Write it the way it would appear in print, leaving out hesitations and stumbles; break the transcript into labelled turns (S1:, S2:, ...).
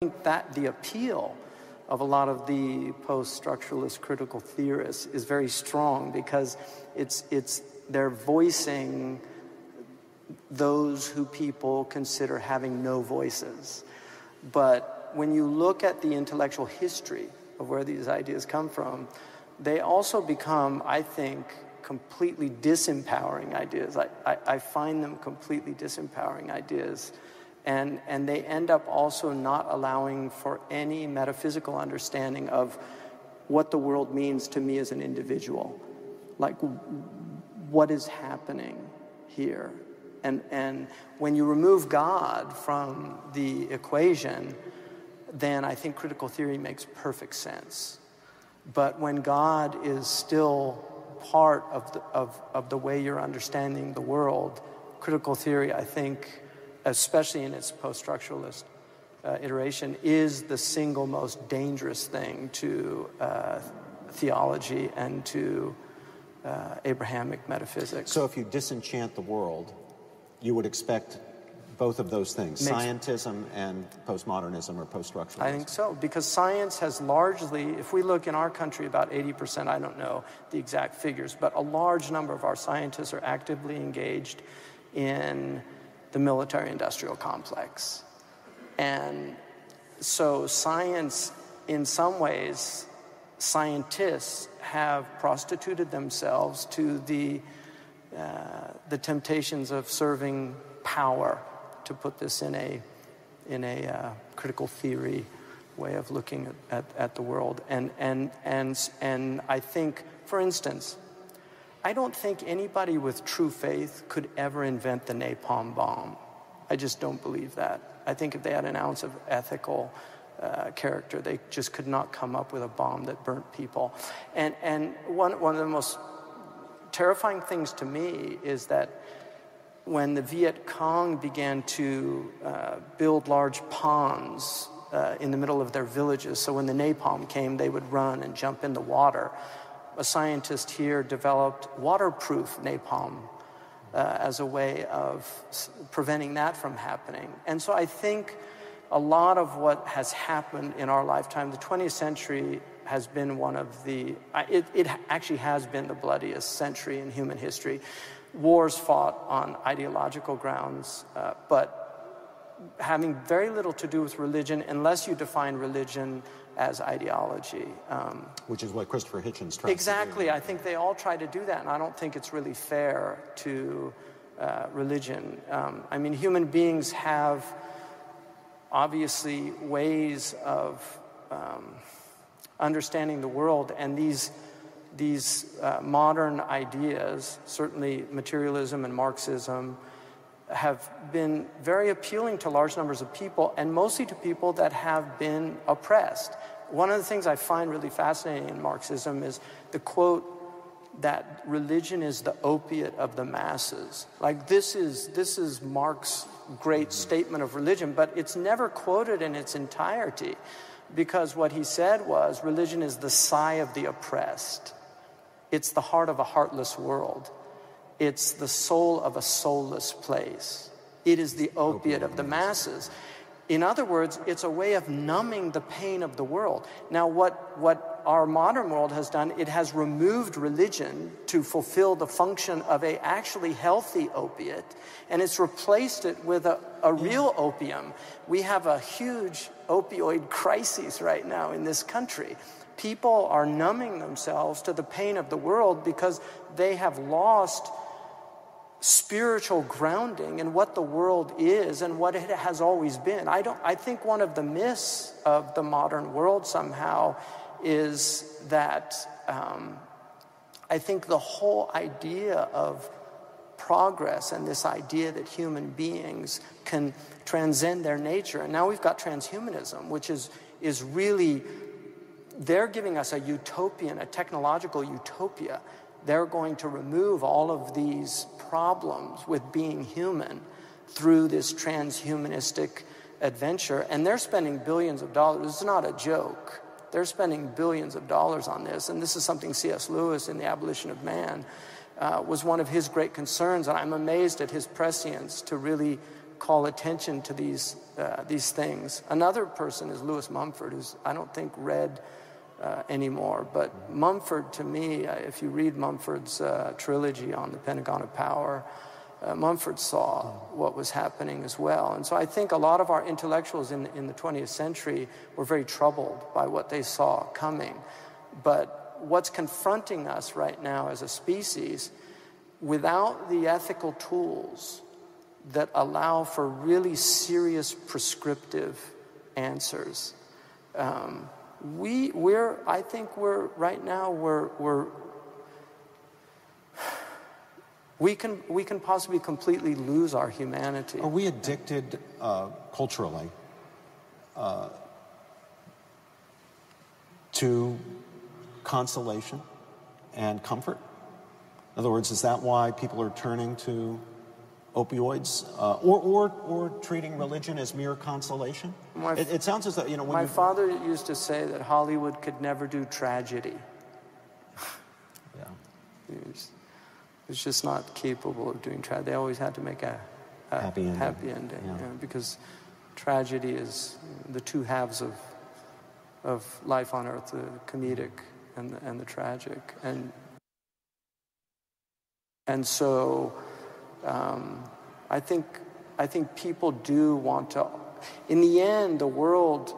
S1: think that the appeal of a lot of the post-structuralist critical theorists is very strong, because they're voicing those who people consider having no voices. But when you look at the intellectual history of where these ideas come from, they also become, I think, completely disempowering ideas. I find them completely disempowering ideas. And they end up also not allowing for any metaphysical understanding of what the world means to me as an individual. Like, what is happening here? And when you remove God from the equation, then I think critical theory makes perfect sense. But when God is still part of the way you're understanding the world, critical theory, I think, especially in its post-structuralist iteration, is the single most dangerous thing to theology and to Abrahamic metaphysics.
S2: So if you disenchant the world, you would expect both of those things, scientism and postmodernism or post-structuralism?
S1: I think so, because science has largely, if we look in our country, about 80%, I don't know the exact figures, but a large number of our scientists are actively engaged in the military-industrial complex. And so science, in some ways, scientists have prostituted themselves to the temptations of serving power, to put this in a critical theory way of looking at the world. And I think, for instance, I don't think anybody with true faith could ever invent the napalm bomb. I just don't believe that. I think if they had an ounce of ethical character, they just could not come up with a bomb that burnt people. And one of the most terrifying things to me is that when the Viet Cong began to build large ponds in the middle of their villages, so when the napalm came, they would run and jump in the water. A scientist here developed waterproof napalm as a way of preventing that from happening. And so I think a lot of what has happened in our lifetime, the 20th century has been one of the, it actually has been the bloodiest century in human history. Wars fought on ideological grounds, but having very little to do with religion, unless you define religion as ideology.
S2: Which is what Christopher Hitchens tries
S1: exactly.
S2: to do.
S1: I think they all try to do that, and I don't think it's really fair to religion. I mean, human beings have obviously ways of understanding the world, and these modern ideas, certainly materialism and Marxism, have been very appealing to large numbers of people, and mostly to people that have been oppressed. One of the things I find really fascinating in Marxism is the quote that religion is the opiate of the masses. Like, this is Marx's great statement of religion, but it's never quoted in its entirety, because what he said was religion is the sigh of the oppressed. It's the heart of a heartless world. It's the soul of a soulless place. It is the opiate of the masses. In other words, it's a way of numbing the pain of the world. Now, what our modern world has done, it has removed religion to fulfill the function of a actually healthy opiate, and it's replaced it with a real opium. We have a huge opioid crisis right now in this country. People are numbing themselves to the pain of the world because they have lost spiritual grounding in what the world is and what it has always been. I think one of the myths of the modern world somehow is that I think the whole idea of progress and this idea that human beings can transcend their nature, and now we've got transhumanism, which is really, they're giving us a utopian, a technological utopia. They're going to remove all of these problems with being human through this transhumanistic adventure, and they're spending billions of dollars. It's not a joke. They're spending billions of dollars on this, and this is something C.S. Lewis in The Abolition of Man was one of his great concerns, and I'm amazed at his prescience to really call attention to these things. Another person is Lewis Mumford, who's I don't think read anymore. But Mumford, to me, if you read Mumford's trilogy on the Pentagon of Power, Mumford saw what was happening as well. And so I think a lot of our intellectuals in the 20th century were very troubled by what they saw coming. But what's confronting us right now as a species, without the ethical tools that allow for really serious prescriptive answers, I think we can possibly completely lose our humanity.
S2: Are we addicted culturally to consolation and comfort? In other words, is that why people are turning to opioids or treating religion as mere consolation? It sounds as though, when
S1: my father used to say that Hollywood could never do tragedy.
S2: Yeah.
S1: It's just not capable of doing tragedy. They always had to make a happy ending.
S2: Yeah.
S1: Because tragedy is the two halves of life on earth, the comedic and the tragic. And so I think people do want to, in the end, the world